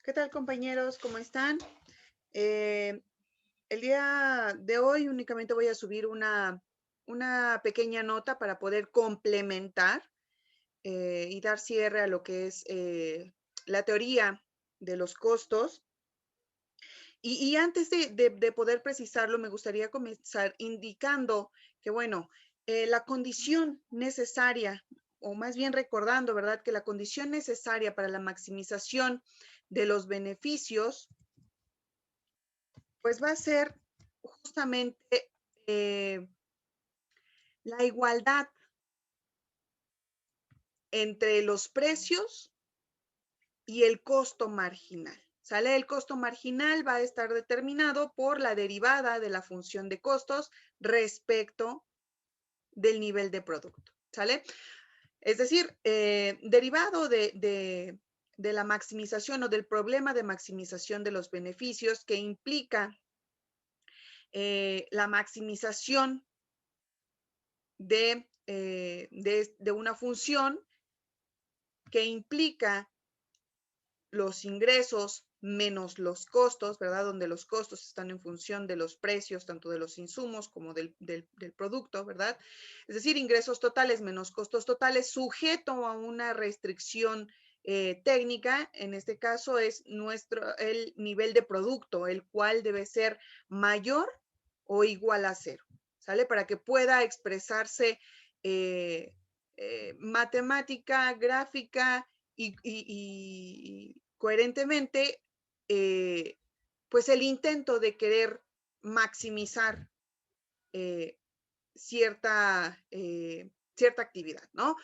¿Qué tal, compañeros? ¿Cómo están? Eh, el día de hoy únicamente voy a subir una pequeña nota para poder complementar y dar cierre a lo que es la teoría de los costos. Y antes de poder precisarlo, me gustaría comenzar indicando que, bueno, la condición necesaria, o más bien recordando, ¿verdad? Que la condición necesaria para la maximización de los beneficios pues va a ser justamente la igualdad entre los precios y el costo marginal. ¿Sale? El costo marginal va a estar determinado por la derivada de la función de costos respecto del nivel de producto. ¿Sale? Es decir, derivado de la maximización o del problema de maximización de los beneficios que implica la maximización de una función que implica los ingresos menos los costos, ¿verdad? Donde los costos están en función de los precios, tanto de los insumos como del producto, ¿verdad? Es decir, ingresos totales menos costos totales, sujeto a una restricción técnica, en este caso es el nivel de producto, el cual debe ser mayor o igual a cero, ¿sale? Para que pueda expresarse matemática, gráfica y coherentemente, pues el intento de querer maximizar eh, cierta actividad, ¿no?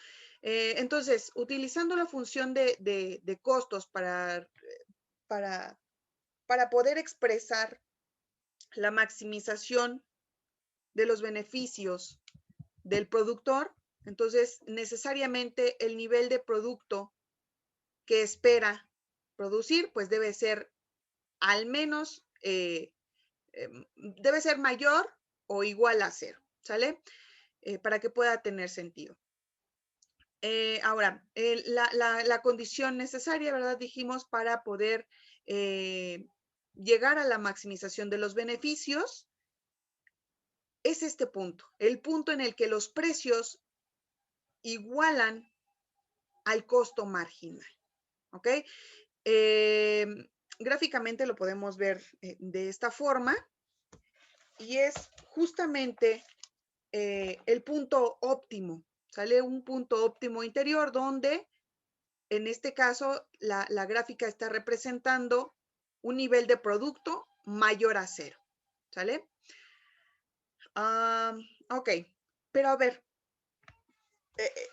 Entonces, utilizando la función de costos para, para poder expresar la maximización de los beneficios del productor, entonces necesariamente el nivel de producto que espera producir, pues debe ser al menos, debe ser mayor o igual a cero, ¿sale? Para que pueda tener sentido. Ahora, la condición necesaria, ¿verdad? Dijimos para poder llegar a la maximización de los beneficios es este punto, el punto en el que los precios igualan al costo marginal, ¿ok? Eh, gráficamente lo podemos ver de esta forma y es justamente el punto óptimo, ¿sale? Un punto óptimo interior donde en este caso la gráfica está representando un nivel de producto mayor a cero, ¿sale? Ok, pero a ver,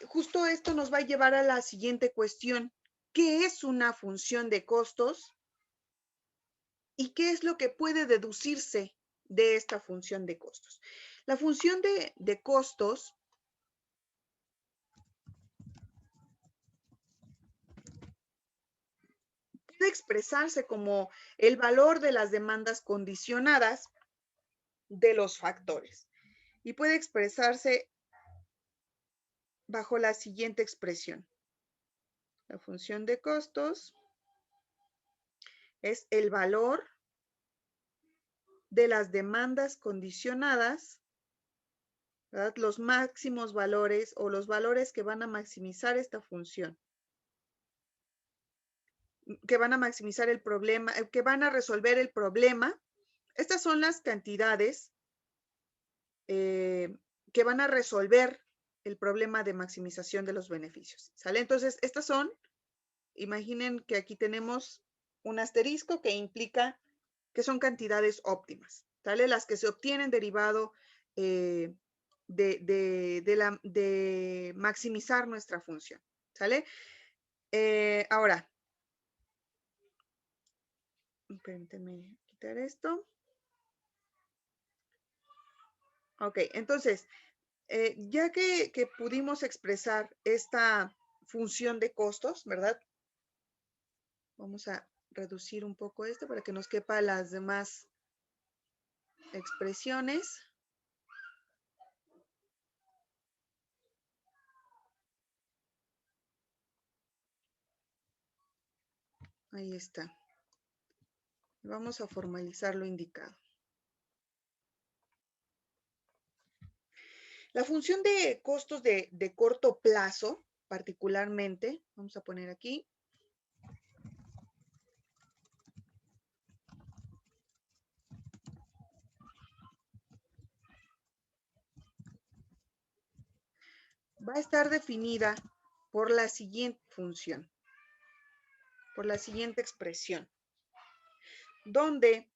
justo esto nos va a llevar a la siguiente cuestión. ¿Qué es una función de costos? ¿Y qué es lo que puede deducirse de esta función de costos? La función de costos puede expresarse como el valor de las demandas condicionadas de los factores y puede expresarse bajo la siguiente expresión. La función de costos es el valor de las demandas condicionadas, ¿verdad? Los máximos valores o los valores que van a maximizar esta función, que van a maximizar el problema, que van a resolver el problema. Estas son las cantidades que van a resolver el problema de maximización de los beneficios, ¿sale? Entonces, estas son, imaginen que aquí tenemos un asterisco que implica que son cantidades óptimas, ¿sale? Las que se obtienen derivado de maximizar nuestra función, ¿sale? Ahora, permítanme quitar esto. Ok, entonces, ya que pudimos expresar esta función de costos, ¿verdad? Vamos a reducir un poco esto para que nos quepa las demás expresiones. Ahí está. Vamos a formalizar lo indicado. La función de costos de corto plazo, particularmente, vamos a poner aquí, va a estar definida por la siguiente función, por la siguiente expresión, donde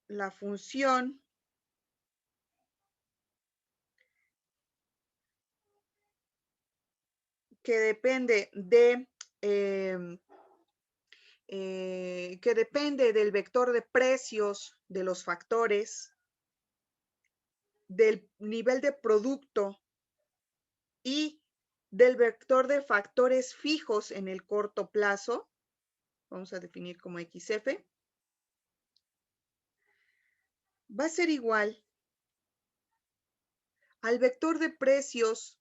la función que depende de que depende del vector de precios de los factores, del nivel de producto y del vector de factores fijos en el corto plazo, vamos a definir como XF, va a ser igual al vector de precios,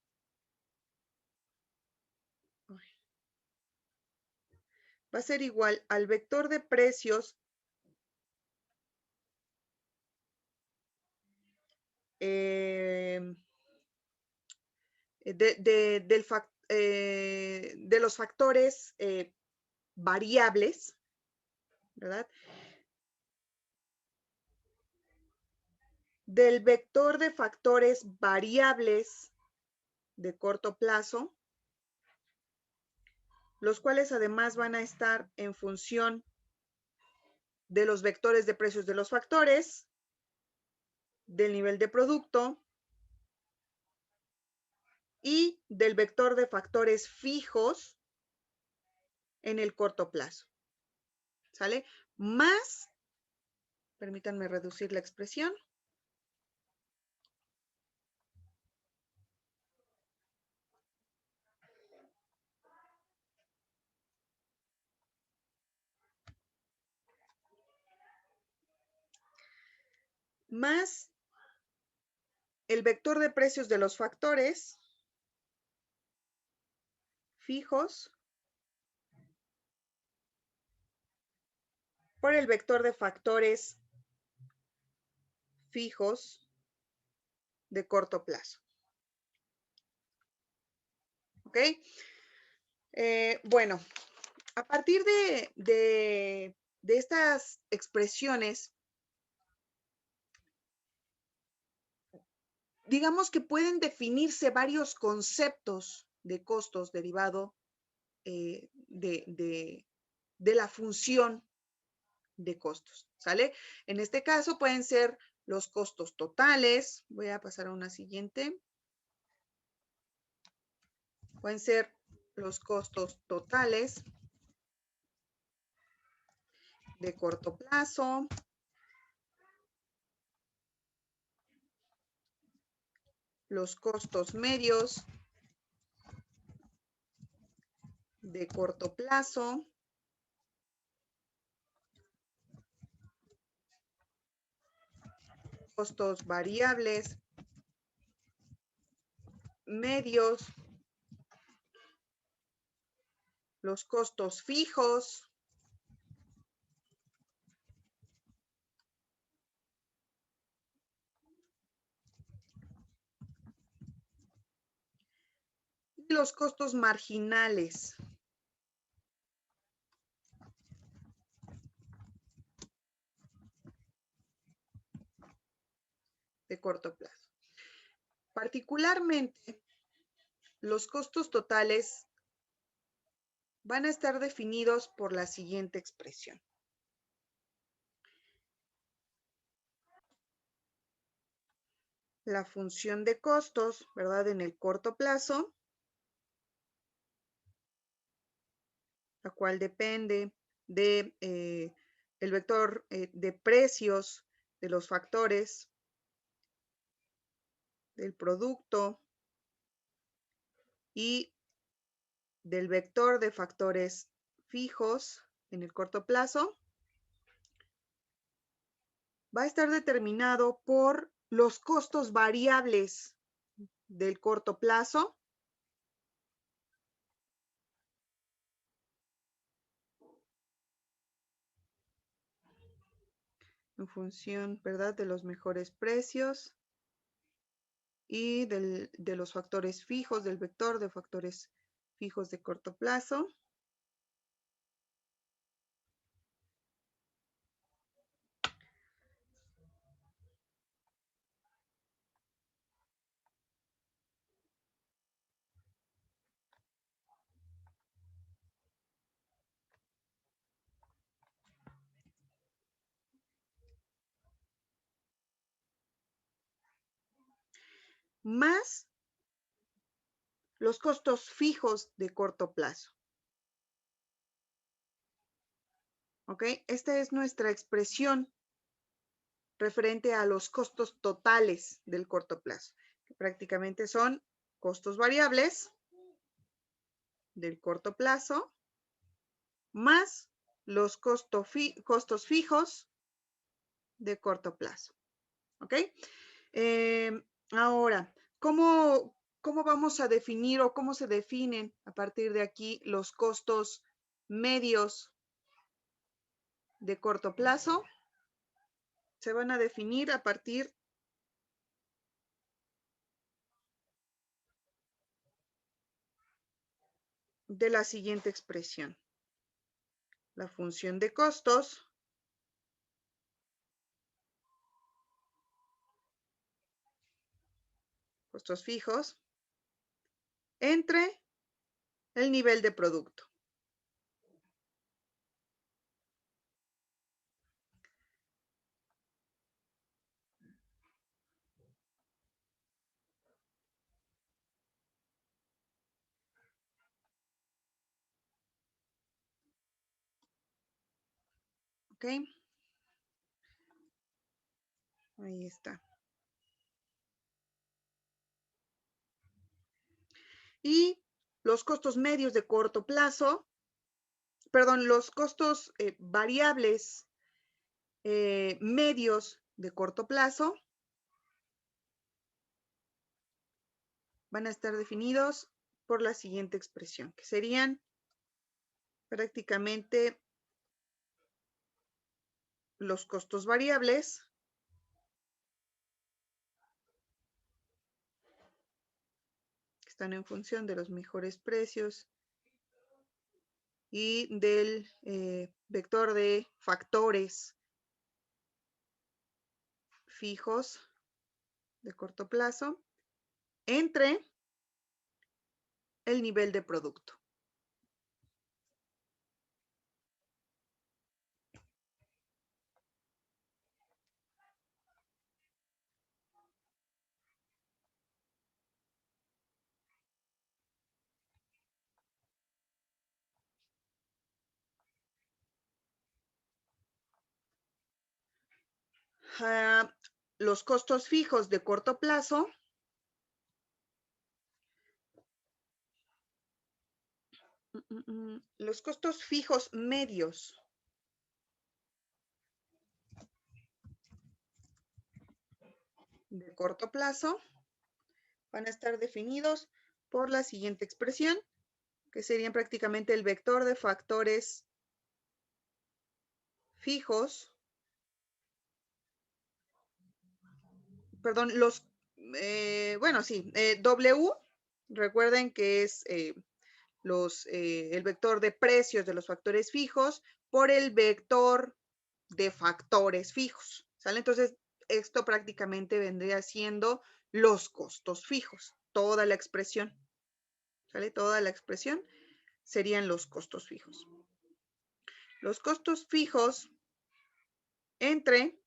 va a ser igual al vector de precios de los factores variables, ¿verdad? Del vector de factores variables de corto plazo, los cuales además van a estar en función de los vectores de precios de los factores, del nivel de producto y del vector de factores fijos en el corto plazo. ¿Sale? Más, permítanme reducir la expresión, más el vector de precios de los factores fijos por el vector de factores fijos de corto plazo. ¿Ok? Bueno, a partir de estas expresiones, digamos que pueden definirse varios conceptos de costos derivado de la función de costos, ¿sale? En este caso pueden ser los costos totales. Voy a pasar a una siguiente. Pueden ser los costos totales de corto plazo, los costos medios de corto plazo, costos variables medios, los costos fijos, y los costos marginales de corto plazo. Particularmente, los costos totales van a estar definidos por la siguiente expresión. La función de costos, ¿verdad? En el corto plazo, la cual depende de el vector de precios de los factores del producto y del vector de factores fijos en el corto plazo, va a estar determinado por los costos variables del corto plazo en función, ¿verdad?, de los mejores precios y de los factores fijos, del vector de factores fijos de corto plazo. Más los costos fijos de corto plazo. ¿Ok? Esta es nuestra expresión referente a los costos totales del corto plazo, que prácticamente son costos variables del corto plazo más los costos fijos de corto plazo. ¿Ok? Ahora, ¿cómo vamos a definir o cómo se definen a partir de aquí los costos medios de corto plazo? Se van a definir a partir de la siguiente expresión. La función de costos fijos entre el nivel de producto. ¿Ok? Ahí está. Y los costos medios de corto plazo, perdón, los costos variables medios de corto plazo van a estar definidos por la siguiente expresión, que serían prácticamente los costos variables que están en función de los mejores precios y del vector de factores fijos de corto plazo entre el nivel de producto. Los costos fijos de corto plazo los costos fijos medios de corto plazo van a estar definidos por la siguiente expresión, que serían prácticamente el vector de factores fijos, perdón, W, recuerden que es el vector de precios de los factores fijos por el vector de factores fijos, ¿sale? Entonces, esto prácticamente vendría siendo los costos fijos, toda la expresión, ¿sale? Toda la expresión serían los costos fijos. Los costos fijos entre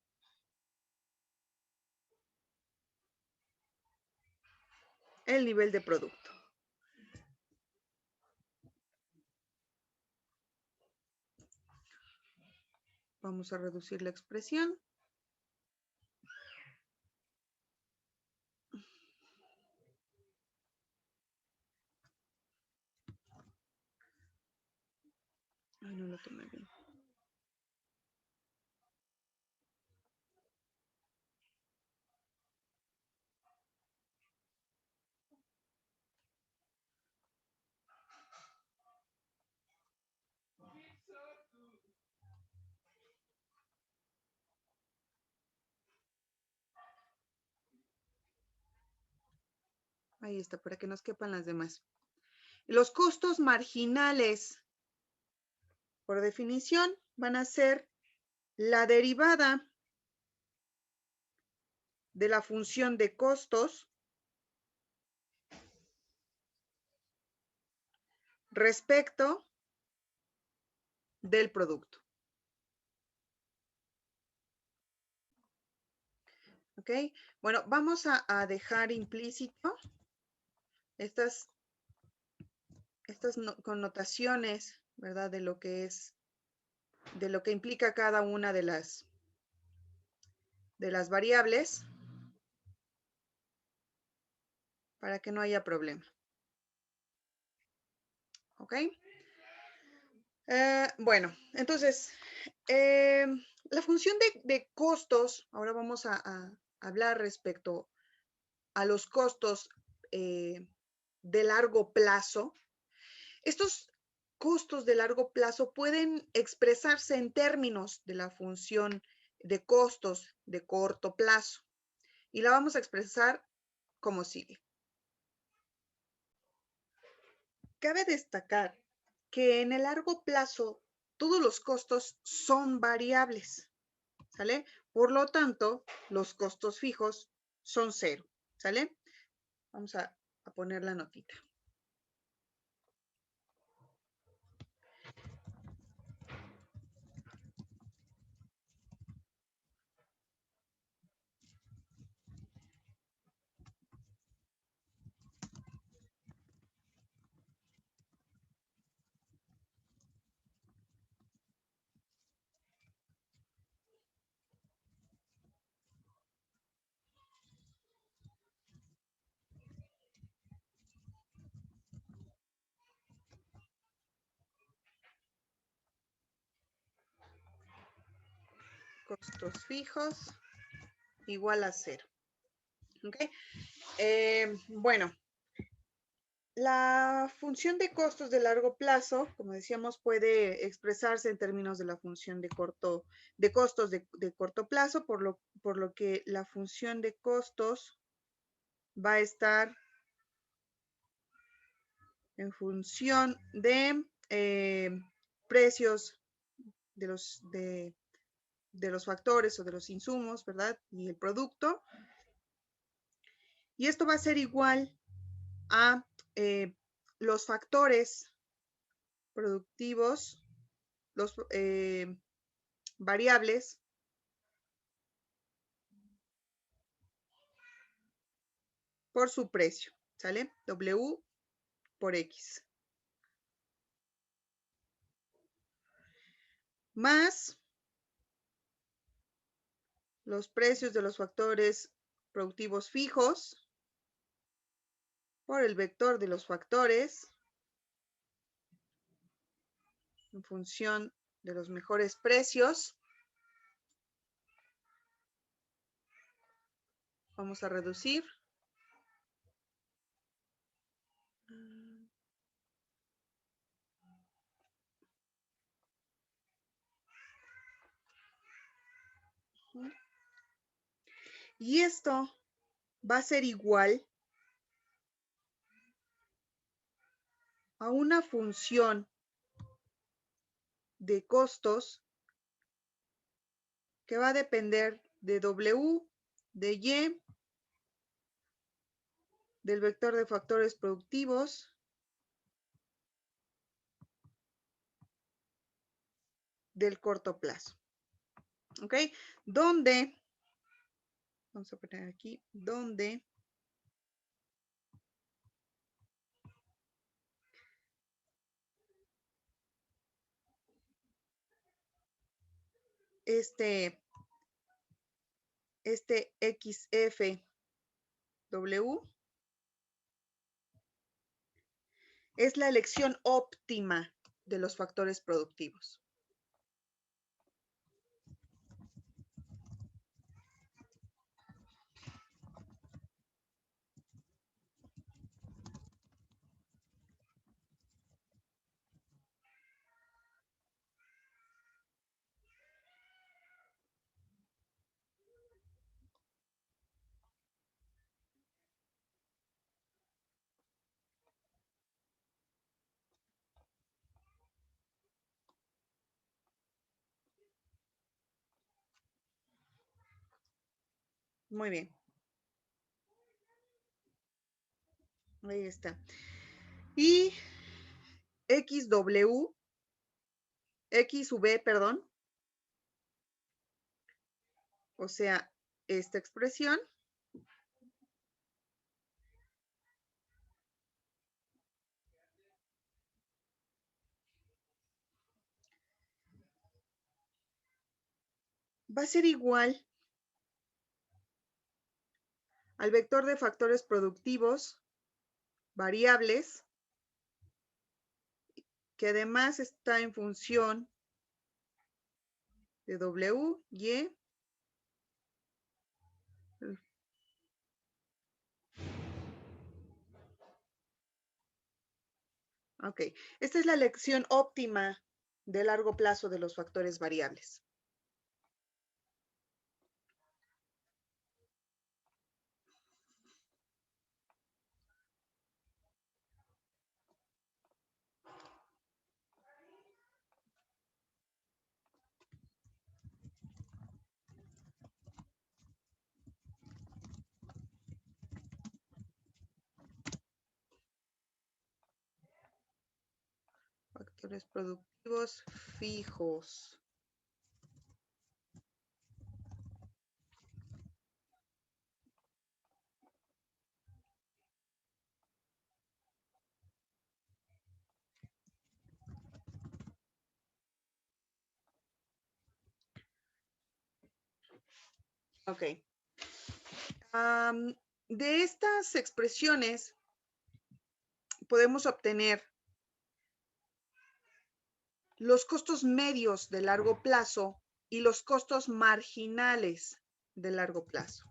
el nivel de producto. Vamos a reducir la expresión. Ay, no lo tomé bien. Ahí está, para que nos quepan las demás. Los costos marginales, por definición, van a ser la derivada de la función de costos respecto del producto. ¿Ok? Bueno, vamos a dejar implícito estas connotaciones, ¿verdad? De lo que es, de lo que implica cada una de las variables para que no haya problema. ¿Ok? Bueno, entonces, la función de costos, ahora vamos a hablar respecto a los costos de largo plazo. Estos costos de largo plazo pueden expresarse en términos de la función de costos de corto plazo. Y la vamos a expresar como sigue. Cabe destacar que en el largo plazo todos los costos son variables, ¿sale? Por lo tanto, los costos fijos son cero, ¿sale? Vamos a poner la notita. Costos fijos igual a cero. ¿Ok? Bueno, la función de costos de largo plazo, como decíamos, puede expresarse en términos de la función de costos de corto plazo, por lo que la función de costos va a estar en función de precios de los factores o de los insumos, ¿verdad? Y el producto. Y esto va a ser igual a los factores productivos, los variables por su precio, ¿sale? W por X. Más los precios de los factores productivos fijos por el vector de los factores en función de los mejores precios. Vamos a reducir. Y esto va a ser igual a una función de costos que va a depender de W, de Y, del vector de factores productivos, del corto plazo. ¿Ok? Donde, vamos a poner aquí, donde este XFW es la elección óptima de los factores productivos. Muy bien. Ahí está. Y XV, perdón. O sea, esta expresión va a ser igual al vector de factores productivos variables, que además está en función de W, Y. Ok, esta es la elección óptima de largo plazo de los factores variables. Factores productivos fijos. Ok. De estas expresiones podemos obtener los costos medios de largo plazo y los costos marginales de largo plazo.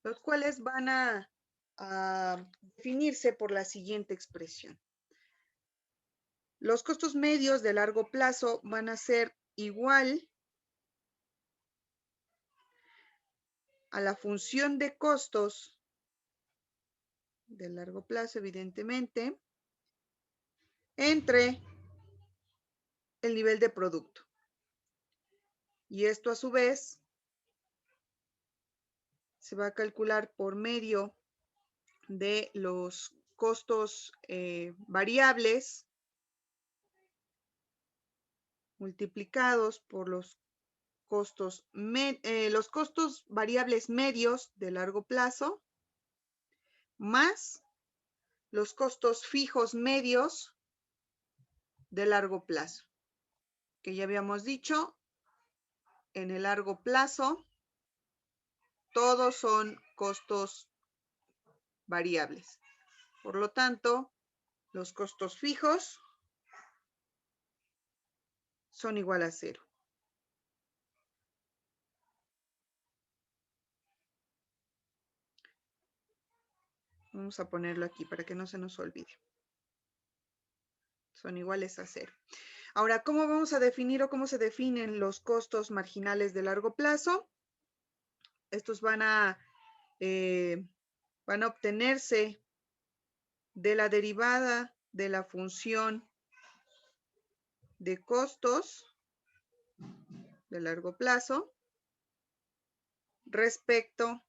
Los cuales van a definirse por la siguiente expresión. Los costos medios de largo plazo van a ser igual a la función de costos de largo plazo, evidentemente, entre el nivel de producto. Y esto a su vez se va a calcular por medio de los costos variables multiplicados por los costos variables medios de largo plazo más los costos fijos medios de largo plazo, que ya habíamos dicho, en el largo plazo todos son costos variables. Por lo tanto, los costos fijos son igual a 0. Vamos a ponerlo aquí para que no se nos olvide. Son iguales a 0. Ahora, ¿cómo vamos a definir o cómo se definen los costos marginales de largo plazo? Estos van a obtenerse de la derivada de la función de costos de largo plazo respecto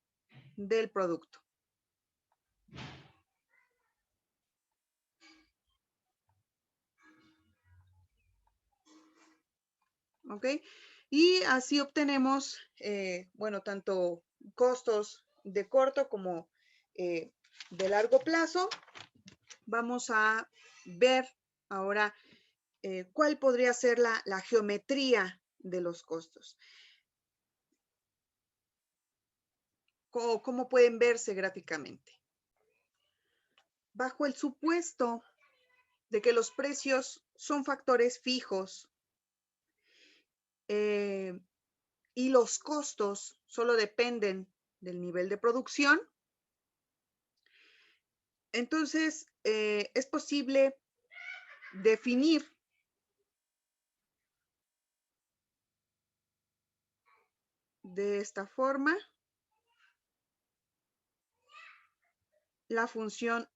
del producto. ¿Ok? Y así obtenemos, bueno, tanto costos de corto como de largo plazo. Vamos a ver ahora cuál podría ser la geometría de los costos. ¿Cómo pueden verse gráficamente? Bajo el supuesto de que los precios son factores fijos y los costos solo dependen del nivel de producción, entonces es posible definir de esta forma la función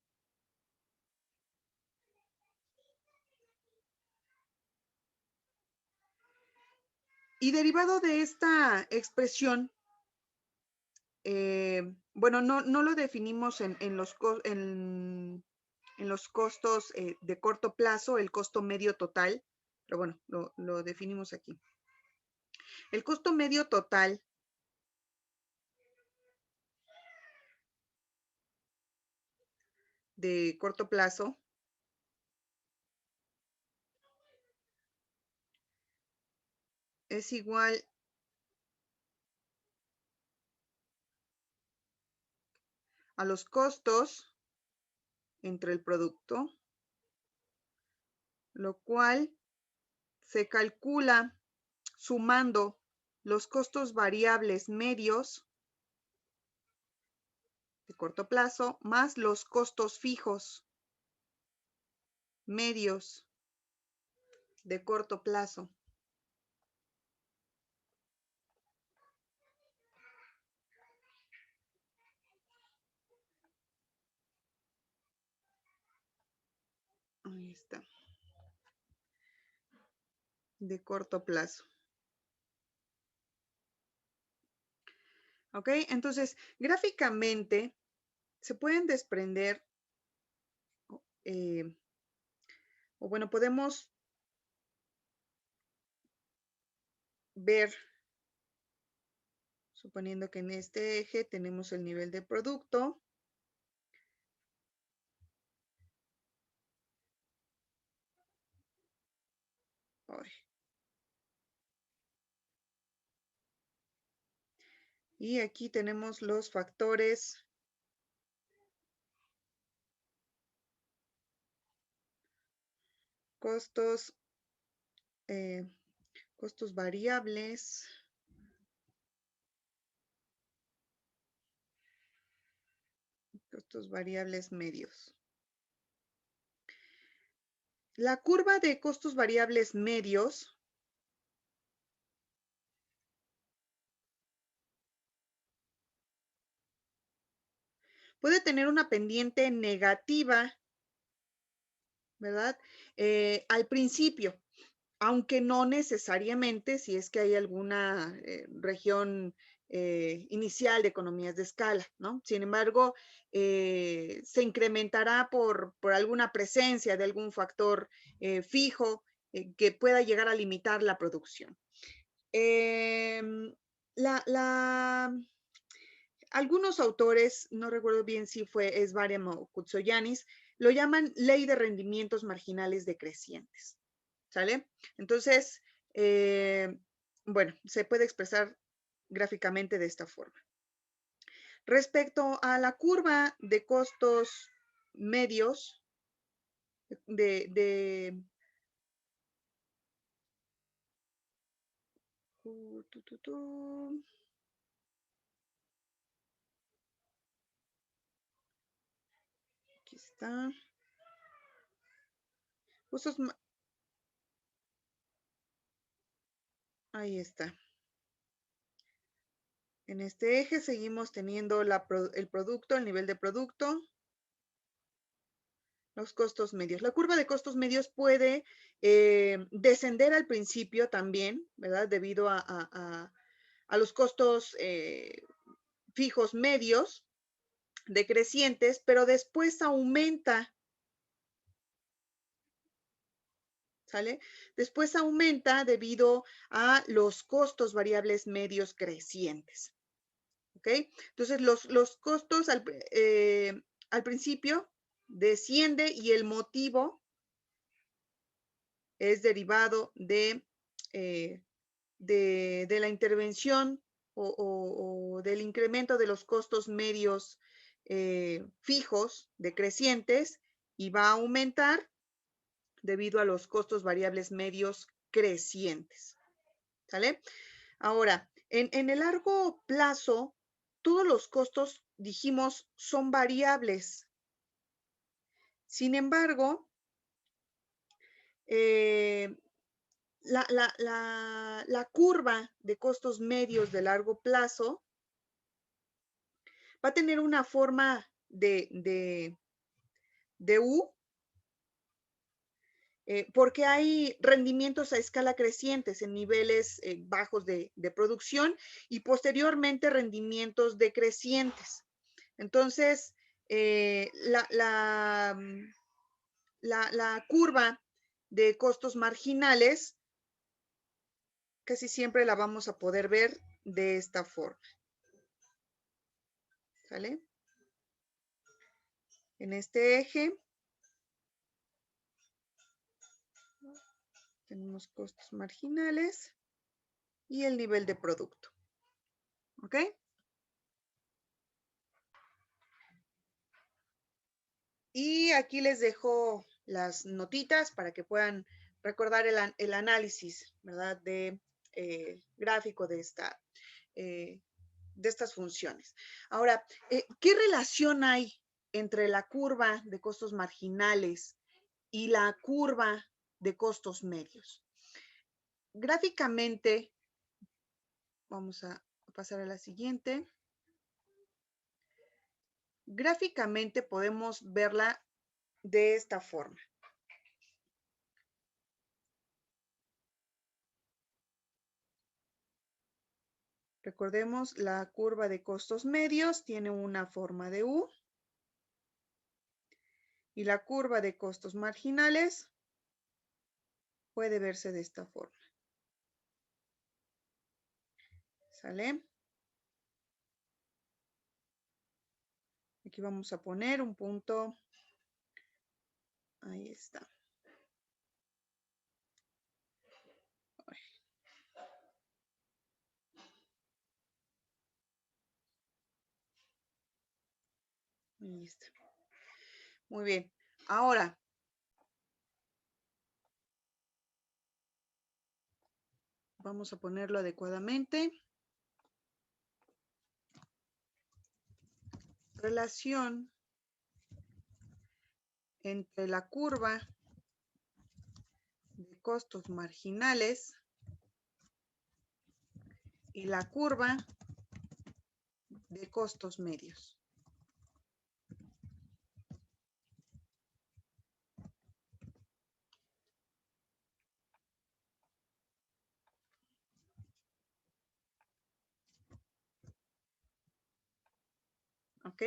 y derivado de esta expresión, bueno, no lo definimos en los costos de corto plazo, el costo medio total, pero bueno, lo definimos aquí. El costo medio total de corto plazo es igual a los costos entre el producto, lo cual se calcula sumando los costos variables medios de corto plazo más los costos fijos medios de corto plazo. Ahí está. De corto plazo. ¿Ok? Entonces, gráficamente se pueden desprender, o bueno, podemos ver, suponiendo que en este eje tenemos el nivel de producto. Ay. Y aquí tenemos los factores costos, costos variables, medios. La curva de costos variables medios puede tener una pendiente negativa, ¿verdad? Al principio, aunque no necesariamente si es que hay alguna región inicial de economías de escala, ¿no? Sin embargo, se incrementará por alguna presencia de algún factor fijo que pueda llegar a limitar la producción. Algunos autores, no recuerdo bien si fue Svariam o Koutsogiannis, lo llaman ley de rendimientos marginales decrecientes. ¿Sale? Entonces, bueno, se puede expresar gráficamente de esta forma. Respecto a la curva de costos medios, aquí está. Costos, ahí está. En este eje seguimos teniendo el producto, el nivel de producto, los costos medios. La curva de costos medios puede descender al principio también, ¿verdad? Debido a los costos fijos medios decrecientes, pero después aumenta, ¿sale? Después aumenta debido a los costos variables medios crecientes, ¿ok? Entonces, los costos al principio desciende y el motivo es derivado de la intervención o del incremento de los costos medios fijos decrecientes y va a aumentar debido a los costos variables medios crecientes. ¿Sale? Ahora, en el largo plazo, todos los costos, dijimos, son variables. Sin embargo, la curva de costos medios de largo plazo va a tener una forma de U, porque hay rendimientos a escala crecientes en niveles bajos de producción y posteriormente rendimientos decrecientes. Entonces, la curva de costos marginales casi siempre la vamos a poder ver de esta forma. ¿Sale? En este eje tenemos costos marginales y el nivel de producto. ¿Ok? Y aquí les dejo las notitas para que puedan recordar el análisis, ¿verdad? De gráfico de estas funciones. Ahora, ¿qué relación hay entre la curva de costos marginales y la curva de costos medios? Gráficamente, vamos a pasar a la siguiente. Gráficamente podemos verla de esta forma. Recordemos, la curva de costos medios tiene una forma de U y la curva de costos marginales puede verse de esta forma. ¿Sale? Aquí vamos a poner un punto. Ahí está. Ahí está. Muy bien. Ahora, vamos a ponerlo adecuadamente. Relación entre la curva de costos marginales y la curva de costos medios. ¿Ok?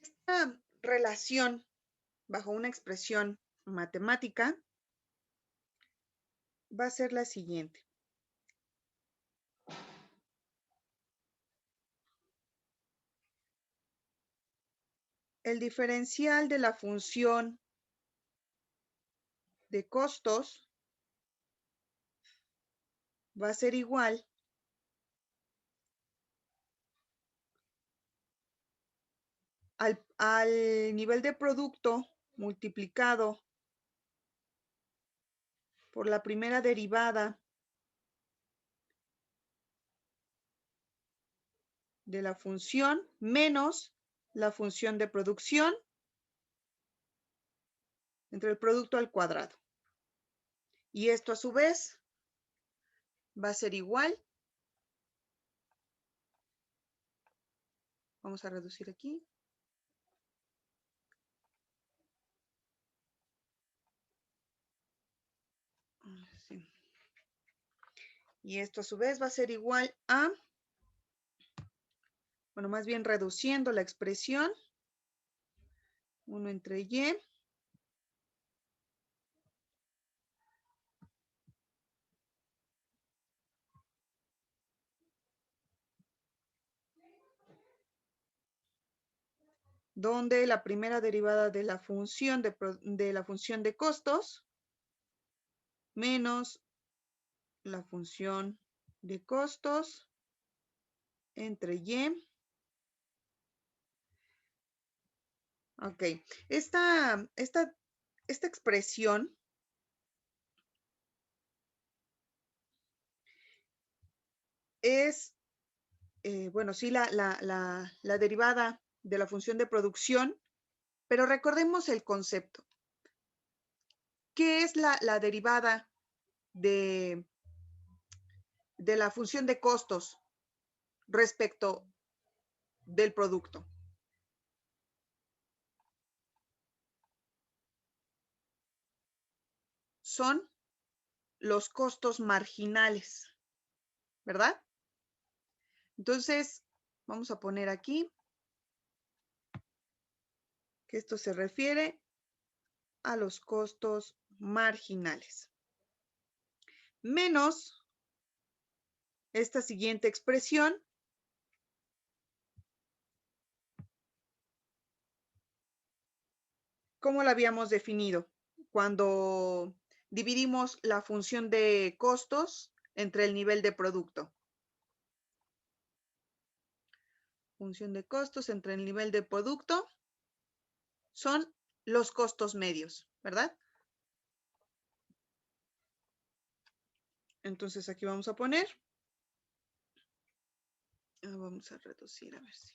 Esta relación bajo una expresión matemática va a ser la siguiente. El diferencial de la función de costos va a ser igual al nivel de producto multiplicado por la primera derivada de la función menos la función de producción entre el producto al cuadrado. Y esto a su vez va a ser igual. Vamos a reducir aquí. Sí. Y esto a su vez va a ser igual a, bueno, más bien reduciendo la expresión, 1 entre y, donde la primera derivada de la función de costos menos la función de costos entre y. Ok, esta expresión es, bueno, sí, la derivada de la función de producción, pero recordemos el concepto. ¿qué es la derivada de la función de costos respecto del producto? Son los costos marginales, ¿verdad? Entonces, vamos a poner aquí que esto se refiere a los costos marginales. Menos esta siguiente expresión, ¿cómo la habíamos definido? Cuando dividimos la función de costos entre el nivel de producto. Función de costos entre el nivel de producto son los costos medios, ¿verdad? Entonces aquí vamos a poner, vamos a reducir a ver si.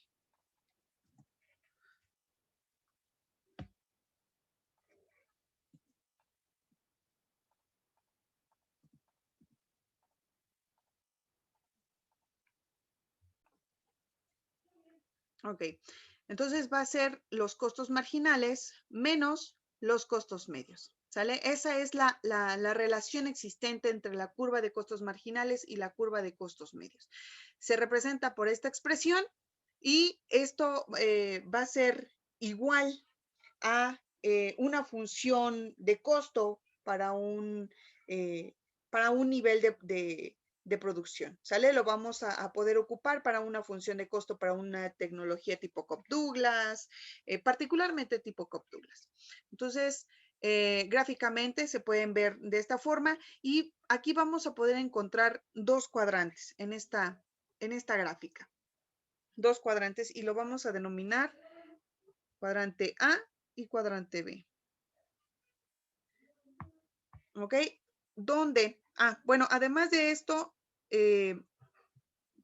Ok, entonces va a ser los costos marginales menos los costos medios, ¿sale? Esa es la relación existente entre la curva de costos marginales y la curva de costos medios. Se representa por esta expresión y esto va a ser igual a una función de costo para un nivel de producción, ¿sale? Lo vamos a poder ocupar para una función de costo para una tecnología tipo Cobb-Douglas, particularmente tipo Cobb-Douglas. Entonces, gráficamente se pueden ver de esta forma y aquí vamos a poder encontrar dos cuadrantes en esta gráfica. Dos cuadrantes y lo vamos a denominar cuadrante A y cuadrante B. ¿Ok? ¿Dónde? Bueno, además de esto,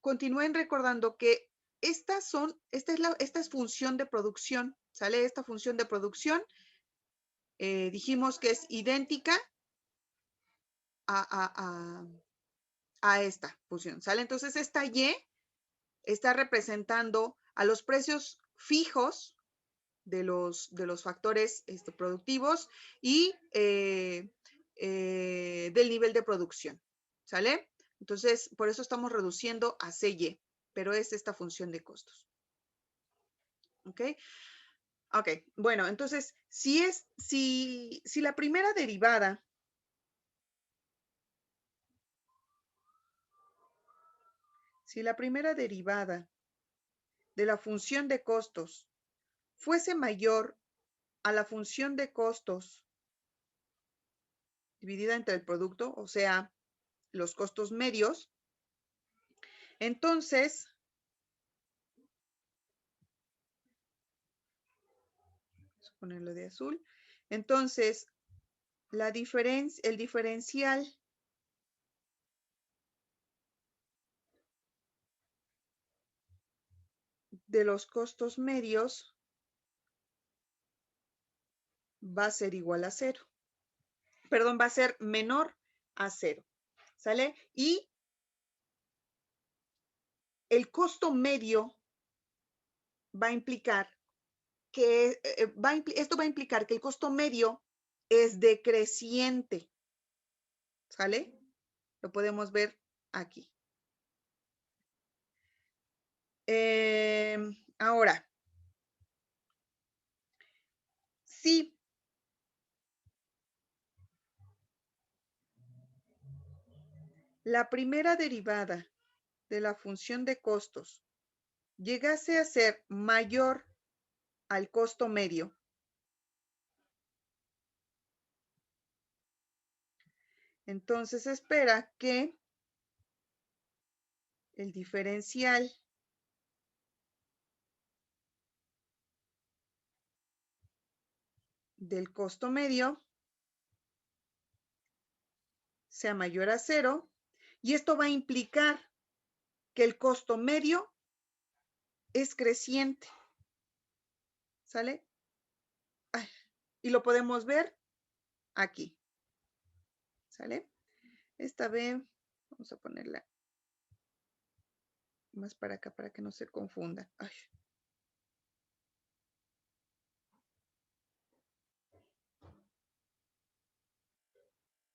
continúen recordando que esta es función de producción, ¿sale? Esta función de producción dijimos que es idéntica a esta función, ¿sale? Entonces esta Y está representando a los precios fijos de los factores productivos y del nivel de producción, ¿sale? Entonces, por eso estamos reduciendo a CY, pero es esta función de costos. ¿Ok? Ok, bueno, entonces, si la primera derivada de la función de costos fuese mayor a la función de costos dividida entre el producto, o sea, los costos medios, entonces, vamos a ponerlo de azul, entonces, el diferencial de los costos medios va a ser igual a cero. Perdón, va a ser menor a cero. ¿Sale? Y el costo medio va a implicar que, esto va a implicar que el costo medio es decreciente. ¿Sale? Lo podemos ver aquí. Ahora, si la primera derivada de la función de costos llegase a ser mayor al costo medio, entonces espera que el diferencial del costo medio sea mayor a cero y esto va a implicar que el costo medio es creciente. ¿Sale? Y lo podemos ver aquí. ¿Sale? Esta B, vamos a ponerla más para acá para que no se confunda. Ay.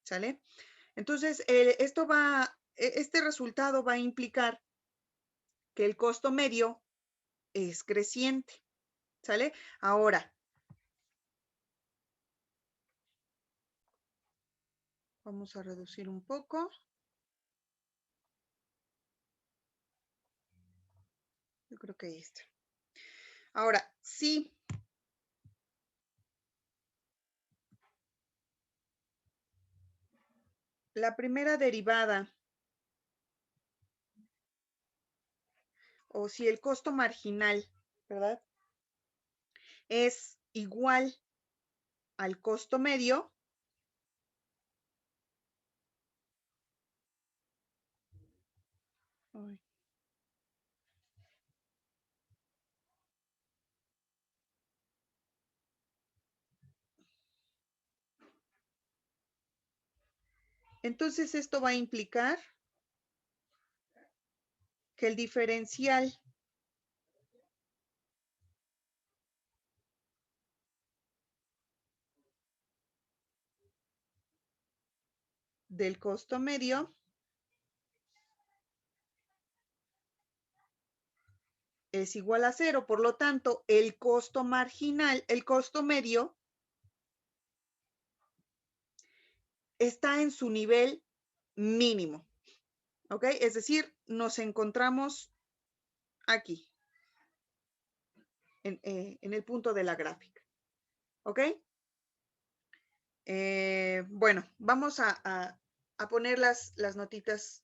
¿Sale? Entonces, este resultado va a implicar que el costo medio es creciente. ¿Sale? Ahora, vamos a reducir un poco. Yo creo que ahí está. Ahora, sí. La primera derivada, o si el costo marginal, ¿verdad? Es igual al costo medio, ay, entonces esto va a implicar que el diferencial del costo medio es igual a 0. Por lo tanto, el costo marginal, el costo medio, está en su nivel mínimo. ¿Ok? Es decir, nos encontramos aquí, en el punto de la gráfica. ¿Ok? Bueno, vamos a poner las notitas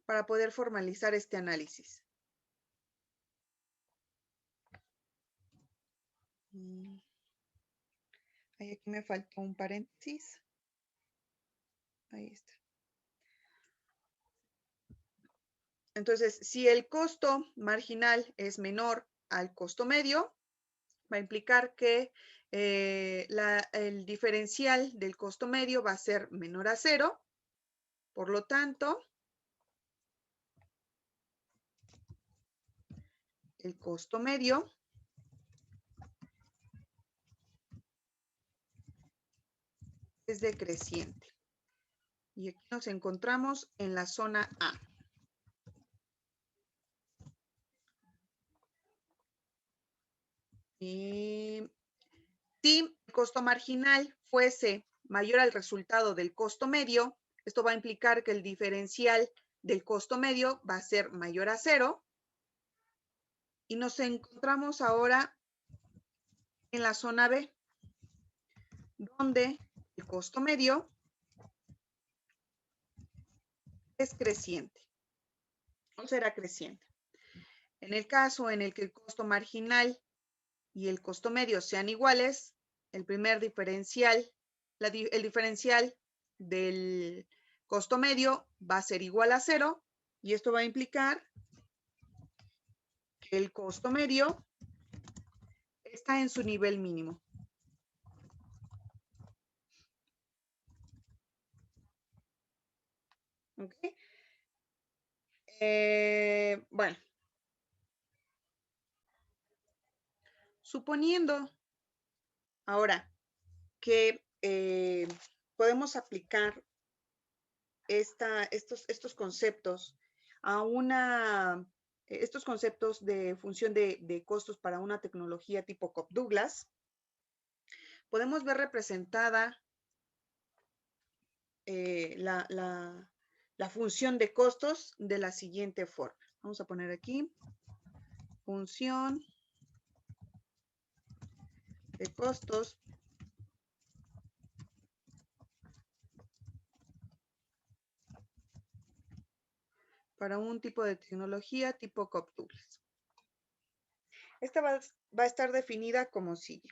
para poder formalizar este análisis. Aquí me faltó un paréntesis. Ahí está. Entonces, si el costo marginal es menor al costo medio, va a implicar que el diferencial del costo medio va a ser menor a 0. Por lo tanto, el costo medio es decreciente. Y aquí nos encontramos en la zona A. Y si el costo marginal fuese mayor al resultado del costo medio, esto va a implicar que el diferencial del costo medio va a ser mayor a 0. Y nos encontramos ahora en la zona B, donde el costo medio es creciente o será creciente. En el caso en el que el costo marginal y el costo medio sean iguales, el primer diferencial, el diferencial del costo medio va a ser igual a 0 y esto va a implicar que el costo medio está en su nivel mínimo. ¿Okay? Bueno, suponiendo ahora que podemos aplicar estos conceptos a estos conceptos de función de costos para una tecnología tipo Cobb-Douglas, podemos ver representada la función de costos de la siguiente forma. Vamos a poner aquí función de costos para un tipo de tecnología tipo Cobb-Douglas. Esta va a estar definida como sigue.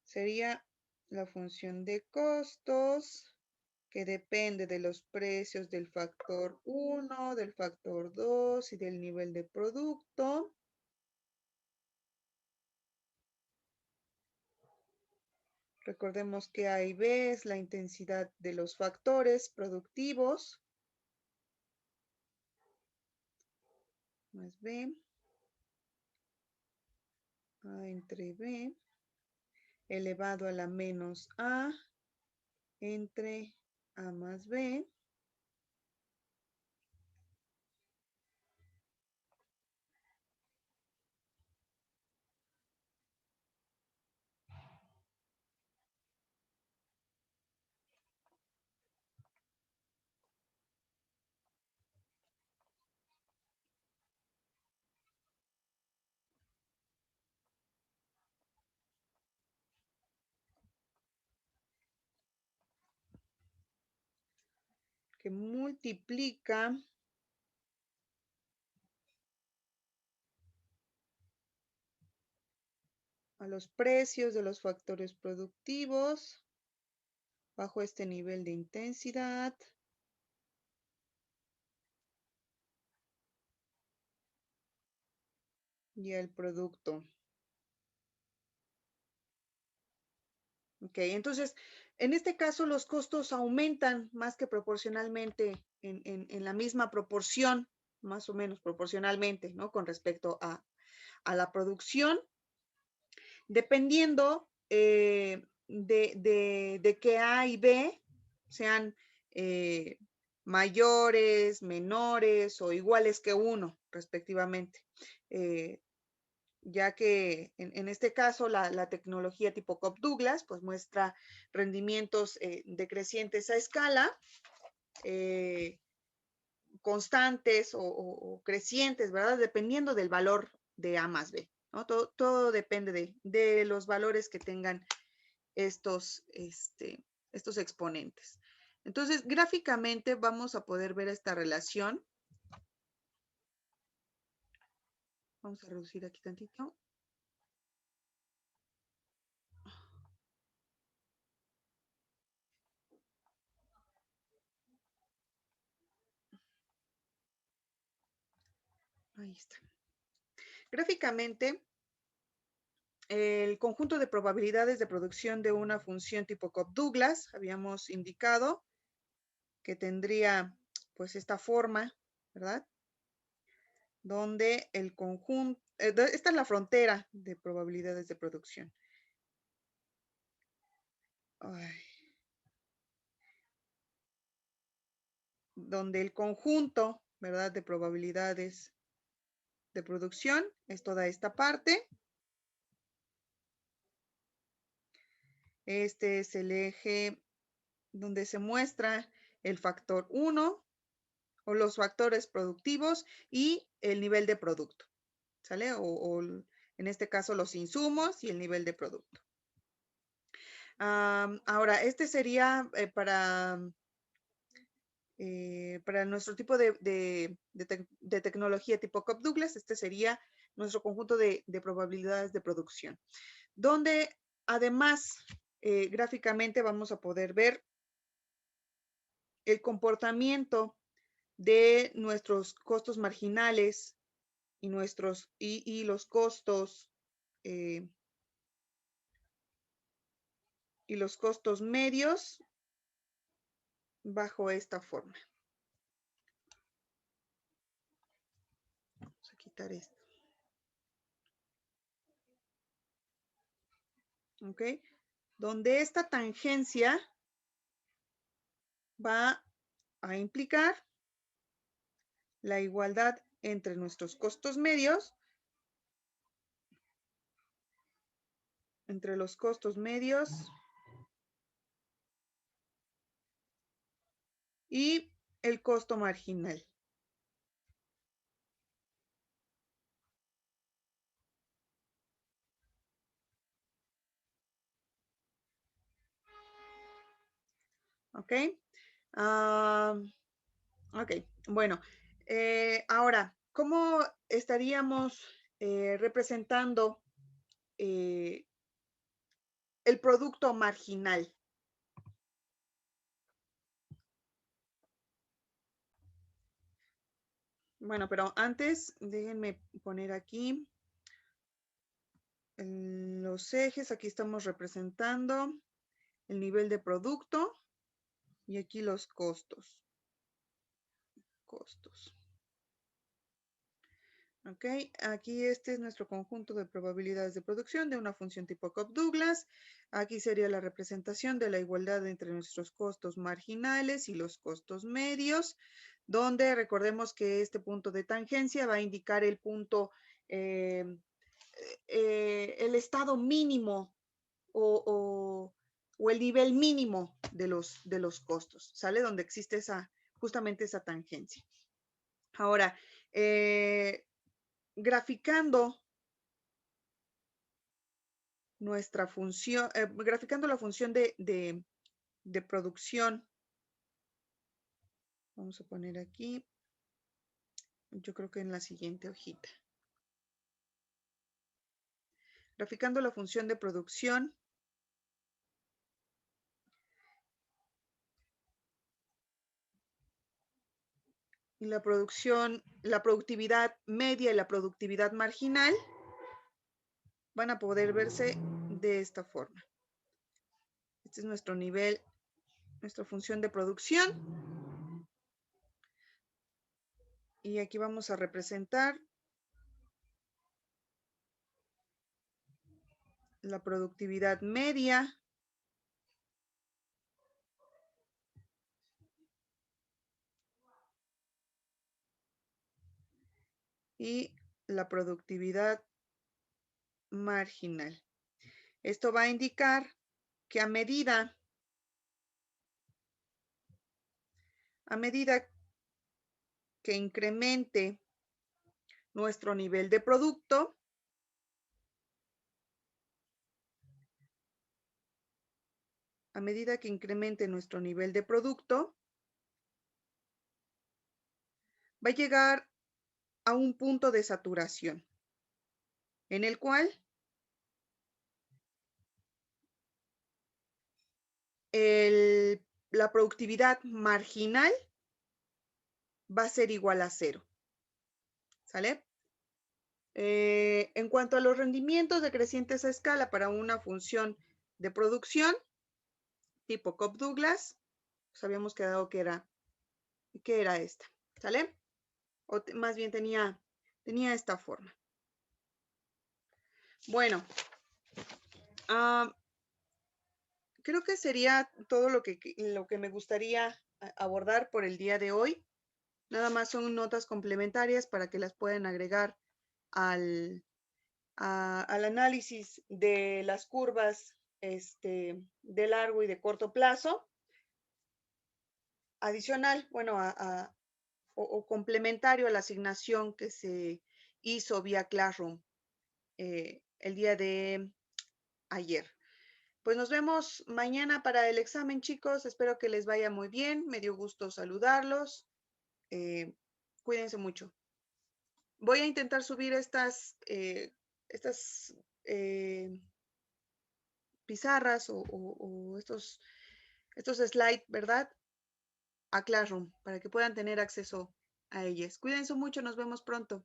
Sería la función de costos que depende de los precios del factor 1, del factor 2 y del nivel de producto. Recordemos que A y B es la intensidad de los factores productivos más B, A entre B, elevado a la menos A entre A más B. Que multiplica a los precios de los factores productivos bajo este nivel de intensidad y el producto. Ok, entonces, en este caso los costos aumentan más que proporcionalmente en la misma proporción, más o menos proporcionalmente, ¿no? Con respecto a la producción, dependiendo de que A y B sean mayores, menores o iguales que 1, respectivamente. Ya que en este caso la tecnología tipo Cobb-Douglas pues muestra rendimientos decrecientes a escala, constantes o crecientes, ¿verdad? Dependiendo del valor de A más B, ¿no? Todo depende de los valores que tengan estos exponentes. Entonces, gráficamente vamos a poder ver esta relación. Vamos a reducir aquí tantito. Ahí está. Gráficamente, el conjunto de probabilidades de producción de una función tipo Cobb-Douglas, habíamos indicado que tendría pues esta forma, ¿verdad? Donde el conjunto, esta es la frontera de probabilidades de producción. Ay. Donde el conjunto, ¿verdad? De probabilidades de producción es toda esta parte. Este es el eje donde se muestra el factor 1 o los factores productivos y el nivel de producto, ¿sale? O en este caso los insumos y el nivel de producto. Ahora, este sería para nuestro tipo de tecnología tipo Cobb-Douglas, este sería nuestro conjunto de probabilidades de producción, donde además gráficamente vamos a poder ver el comportamiento de nuestros costos marginales y los costos y los costos medios bajo esta forma. Vamos a quitar esto. ¿Ok? Donde esta tangencia va a implicar la igualdad entre nuestros costos medios, entre los costos medios y el costo marginal. ¿Ok? Ok, bueno. Ahora, ¿cómo estaríamos representando el producto marginal? Bueno, pero antes déjenme poner aquí los ejes. Aquí estamos representando el nivel de producto y aquí los costos. Ok, aquí este es nuestro conjunto de probabilidades de producción de una función tipo Cobb-Douglas. Aquí sería la representación de la igualdad entre nuestros costos marginales y los costos medios, donde recordemos que este punto de tangencia va a indicar el punto, el estado mínimo o el nivel mínimo de los costos, ¿sale? Donde existe justamente esa tangencia. Ahora, graficando nuestra función, graficando la función de producción. Vamos a poner aquí, yo creo que en la siguiente hojita. Graficando la función de producción. Y la producción, la productividad media y la productividad marginal van a poder verse de esta forma. Este es nuestro nivel, nuestra función de producción. Y aquí vamos a representar la productividad media y la productividad marginal. Esto va a indicar que a medida que incremente nuestro nivel de producto, va a llegar a un punto de saturación, en el cual la productividad marginal va a ser igual a 0. ¿Sale? En cuanto a los rendimientos decrecientes a escala para una función de producción tipo Cobb-Douglas, pues habíamos quedado que era esta. ¿Sale? O más bien tenía esta forma. Bueno, creo que sería todo lo que me gustaría abordar por el día de hoy. Nada más son notas complementarias para que las puedan agregar al análisis de las curvas de largo y de corto plazo. Adicional, bueno, o complementario a la asignación que se hizo vía Classroom el día de ayer. Pues nos vemos mañana para el examen, chicos. Espero que les vaya muy bien. Me dio gusto saludarlos. Cuídense mucho. Voy a intentar subir estas pizarras o estos slides, ¿verdad? A Classroom para que puedan tener acceso a ellas. Cuídense mucho. Nos vemos pronto.